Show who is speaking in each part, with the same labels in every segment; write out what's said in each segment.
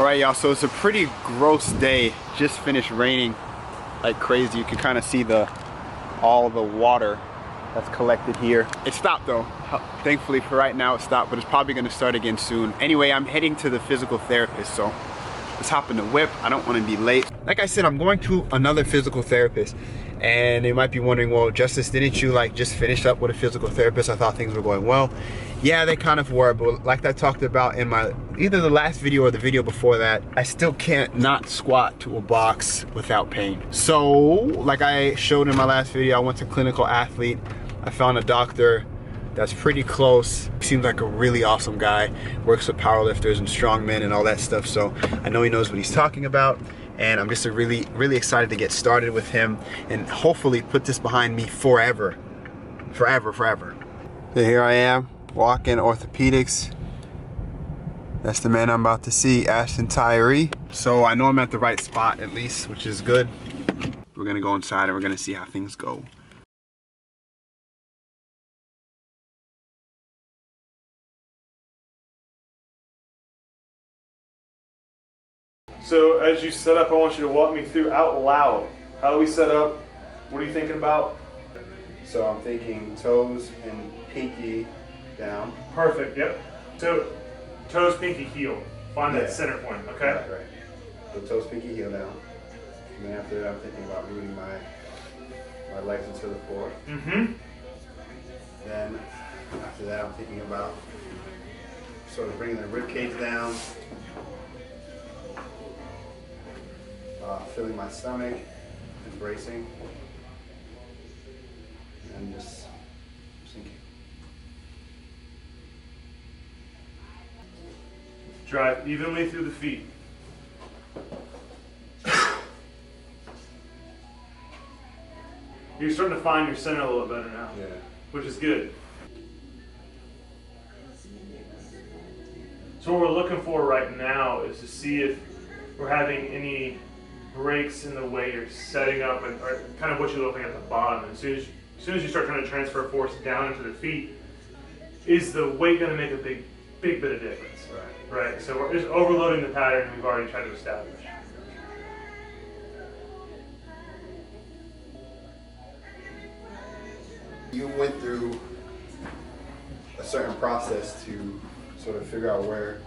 Speaker 1: Alright y'all, so it's a pretty gross day. Just finished raining like crazy. You can kind of see all the water that's collected here. It stopped though. Thankfully for right now it stopped, but it's probably gonna start again soon. Anyway, I'm heading to the physical therapist, so let's hop in the whip. I don't wanna be late. Like I said, I'm going to another physical therapist. And they might be wondering, well, Justice, didn't you like just finish up with a physical therapist? I thought things were going well. Yeah, they kind of were, but like I talked about in my, either the last video or the video before that, I still can't not squat to a box without pain. So, like I showed in my last video, I went to Clinical Athlete. I found a doctor that's pretty close. He seems like a really awesome guy. Works with powerlifters and strongmen and all that stuff. So I know he knows what he's talking about. And I'm just really excited to get started with him and hopefully put this behind me forever. Forever. So here I am, walking orthopedics. That's the man I'm about to see, Ashton Tyree. So I know I'm at the right spot at least, which is good. We're gonna go inside and we're gonna see how things go.
Speaker 2: So as you set up, I want you to walk me through out loud. How do we set up? What are you thinking about?
Speaker 1: So I'm thinking toes and pinky down.
Speaker 2: Perfect, yep. So toes, pinky, heel. Find that center point, okay?
Speaker 1: Right. So toes, pinky, heel down. And then after that, I'm thinking about moving my legs into the floor.
Speaker 2: Mm-hmm.
Speaker 1: Then after that, I'm thinking about sort of bringing the rib cage down. Filling my stomach and bracing, and just sinking.
Speaker 2: Drive evenly through the feet. You're starting to find your center a little better now, which is good. So what we're looking for right now is to see if we're having any breaks in the way you're setting up and or kind of what you're looking at the bottom. And as soon as you start trying to transfer force down into the feet, is the weight going to make a big bit of difference? Right. So we're just overloading the pattern we've already tried to establish.
Speaker 1: You went through a certain process to sort of figure out where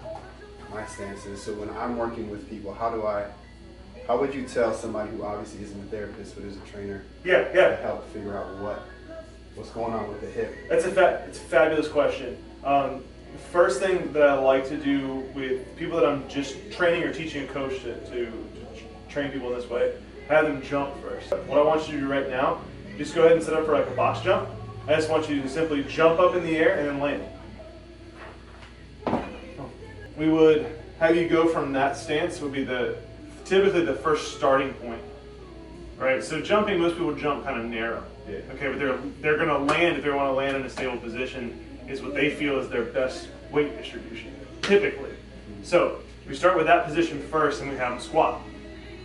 Speaker 1: my stance is. So when I'm working with people, how would you tell somebody who obviously isn't a therapist but is a trainer? To help figure out what's going on with the hip.
Speaker 2: It's a fabulous question. The first thing that I like to do with people that I'm just training or teaching a coach to train people in this way, have them jump first. What I want you to do right now, just go ahead and set up for like a box jump. I just want you to simply jump up in the air and then land. We would have you go from that stance, would be typically the first starting point, right? So jumping, most people jump kind of narrow. Okay, but they're going to land, if they want to land in a stable position, is what they feel is their best weight distribution, typically. So we start with that position first and we have them squat,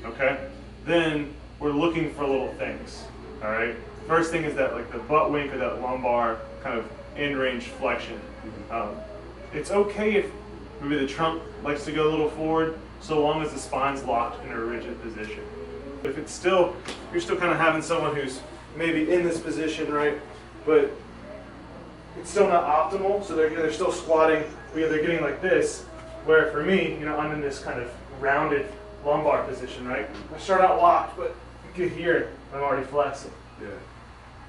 Speaker 2: okay? Then we're looking for little things, all right? First thing is that like the butt wink or that lumbar kind of end range flexion. It's okay if maybe the trunk likes to go a little forward, so long as the spine's locked in a rigid position. If you're still kind of having someone who's maybe in this position, right, but it's still not optimal, so they're still squatting, they're getting like this, where for me, I'm in this kind of rounded lumbar position, right? I start out locked, but you can hear it, I'm already flexing.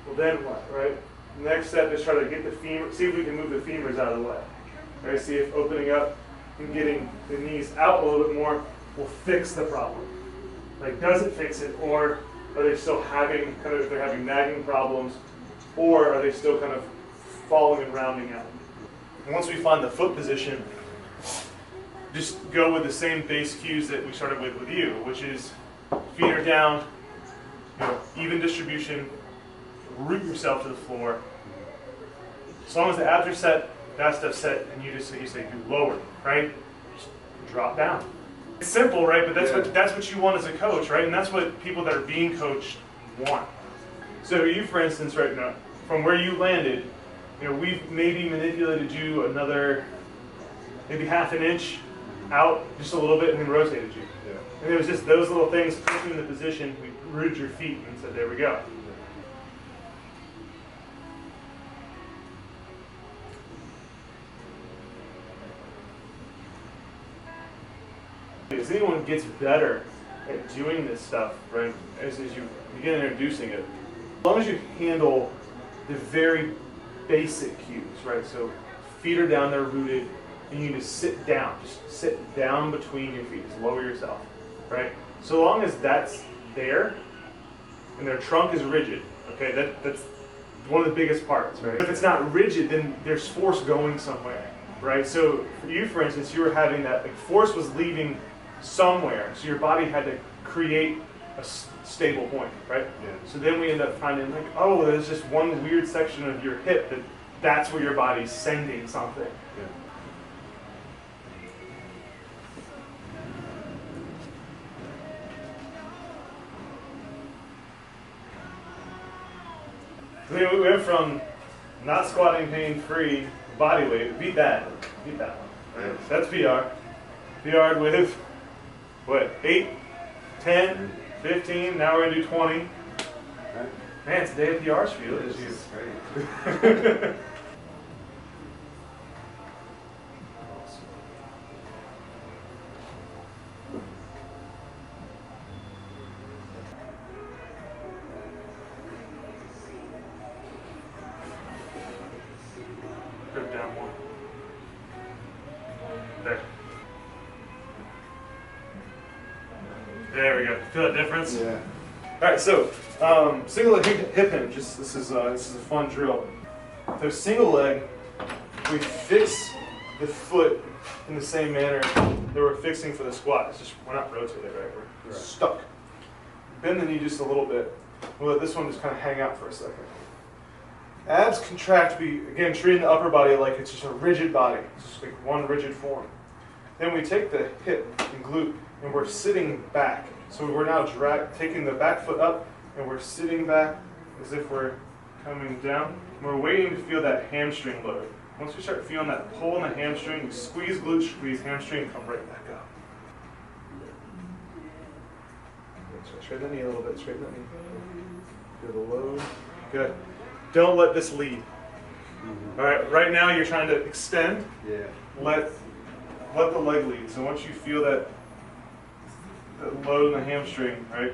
Speaker 2: Well then what, right? The next step is try to get the femur, see if we can move the femurs out of the way. Right? See if opening up and getting the knees out a little bit more will fix the problem. Like, does it fix it, or are they still having they're having nagging problems, or are they still kind of falling and rounding out? And once we find the foot position, just go with the same base cues that we started with you, which is feet are down, even distribution, root yourself to the floor. As long as the abs are set, that stuff's set, and you say do lower, right? Just drop down. It's simple, right? But that's what you want as a coach, right? And that's what people that are being coached want. So you, for instance, right now, from where you landed, we've maybe manipulated you another maybe half an inch out just a little bit and then rotated you.
Speaker 3: Yeah.
Speaker 2: And it was just those little things put you in the position. We rooted your feet and said, there we go. As anyone gets better at doing this stuff, right, as you begin introducing it, as long as you handle the very basic cues, right, so feet are down, they're rooted, and you need to sit down, just sit down between your feet, just lower yourself, right, so long as that's there, and their trunk is rigid, okay, that's one of the biggest parts, right, if it's not rigid, then there's force going somewhere, right, so for you, for instance, you were having that, like, force was leaving somewhere, so your body had to create a stable point, right?
Speaker 3: Yeah.
Speaker 2: So then we end up finding like, oh, there's just one weird section of your hip that's where your body's sending something. Yeah. We went from not squatting pain-free body weight, beat that one, right? So that's VR. VR with what, 8, 10, 15, now we're gonna do 20.
Speaker 3: Right.
Speaker 2: Man, it's a day at the arch field.
Speaker 3: This is great.
Speaker 2: Grip down more. There. There we go. Feel that difference?
Speaker 3: Yeah.
Speaker 2: All right, so single leg hip hinge. This is a fun drill. So single leg, we fix the foot in the same manner that we're fixing for the squat. It's just we're not rotated, right? We're stuck. Bend the knee just a little bit. We'll let this one just kind of hang out for a second. Abs contract. We again treating the upper body like it's just a rigid body. It's just like one rigid form. Then we take the hip and glute and we're sitting back. So we're now taking the back foot up and we're sitting back as if we're coming down. And we're waiting to feel that hamstring load. Once we start feeling that pull in the hamstring, we squeeze glute, squeeze hamstring, come right back up. Straighten the knee a little bit, straighten the knee. Feel the load. Good. Don't let this lead. All right, right now you're trying to extend.
Speaker 3: Yeah.
Speaker 2: Let the leg lead. So once you feel that load in the hamstring, right?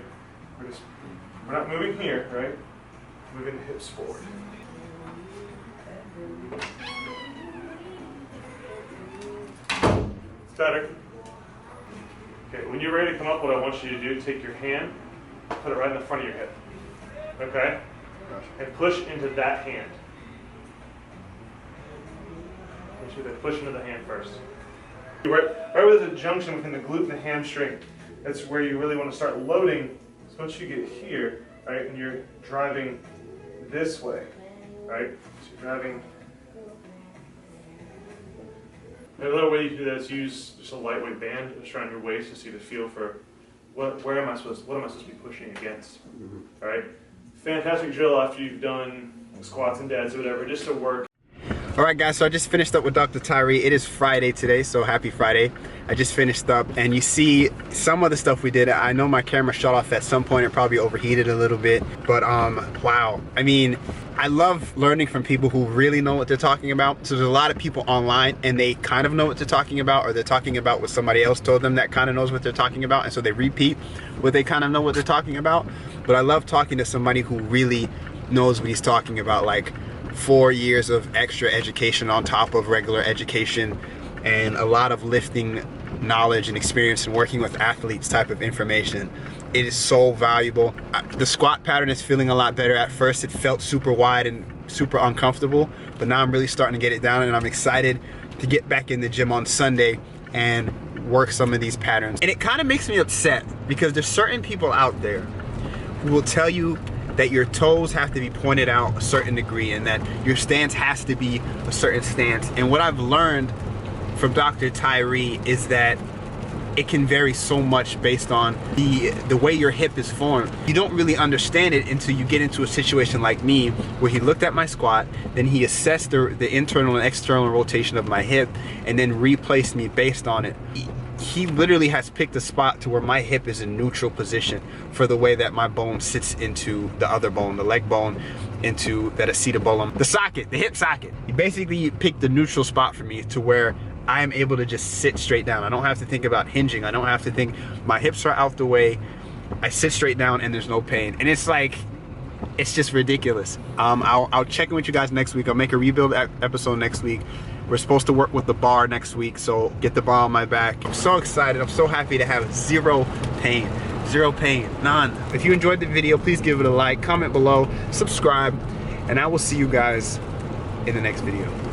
Speaker 2: We're not moving here, right? Moving the hips forward. It's better. Okay, when you're ready to come up, what I want you to do, take your hand, put it right in the front of your hip. Okay? And push into that hand. Make sure that push into the hand first. Right where there's a junction between the glute and the hamstring, that's where you really want to start loading. So once you get here, right, and you're driving this way, right? So you're driving. Another way you can do that is use just a lightweight band just around your waist to see the feel for what am I supposed to be pushing against. All right. Fantastic drill after you've done squats and deads or whatever, just to work.
Speaker 1: Alright guys, so I just finished up with Dr. Tyree. It is Friday today, so happy Friday. I just finished up and you see some of the stuff we did. I know my camera shut off at some point, it probably overheated a little bit, but wow. I mean, I love learning from people who really know what they're talking about. So there's a lot of people online and they kind of know what they're talking about, or they're talking about what somebody else told them that kind of knows what they're talking about, and so they repeat what they kind of know what they're talking about. But I love talking to somebody who really knows what he's talking about, like 4 years of extra education on top of regular education and a lot of lifting knowledge and experience and working with athletes type of information. It is so valuable. The squat pattern is feeling a lot better. At first it felt super wide and super uncomfortable, but now I'm really starting to get it down, and I'm excited to get back in the gym on Sunday and work some of these patterns. And it kind of makes me upset because there's certain people out there who will tell you that your toes have to be pointed out a certain degree and that your stance has to be a certain stance. And what I've learned from Dr. Tyree is that it can vary so much based on the way your hip is formed. You don't really understand it until you get into a situation like me, where he looked at my squat, then he assessed the internal and external rotation of my hip, and then replaced me based on it. he literally has picked a spot to where my hip is in neutral position for the way that my bone sits into the other bone, the leg bone, into that acetabulum, the socket, the hip socket. He basically picked the neutral spot for me to where I am able to just sit straight down. I don't have to think about hinging. I don't have to think, my hips are out the way. I sit straight down and there's no pain. And it's like, it's just ridiculous. I'll check in with you guys next week. I'll make a rebuild episode next week. We're supposed to work with the bar next week, so get the bar on my back. I'm so excited. I'm so happy to have zero pain. Zero pain, none. If you enjoyed the video, please give it a like, comment below, subscribe, and I will see you guys in the next video.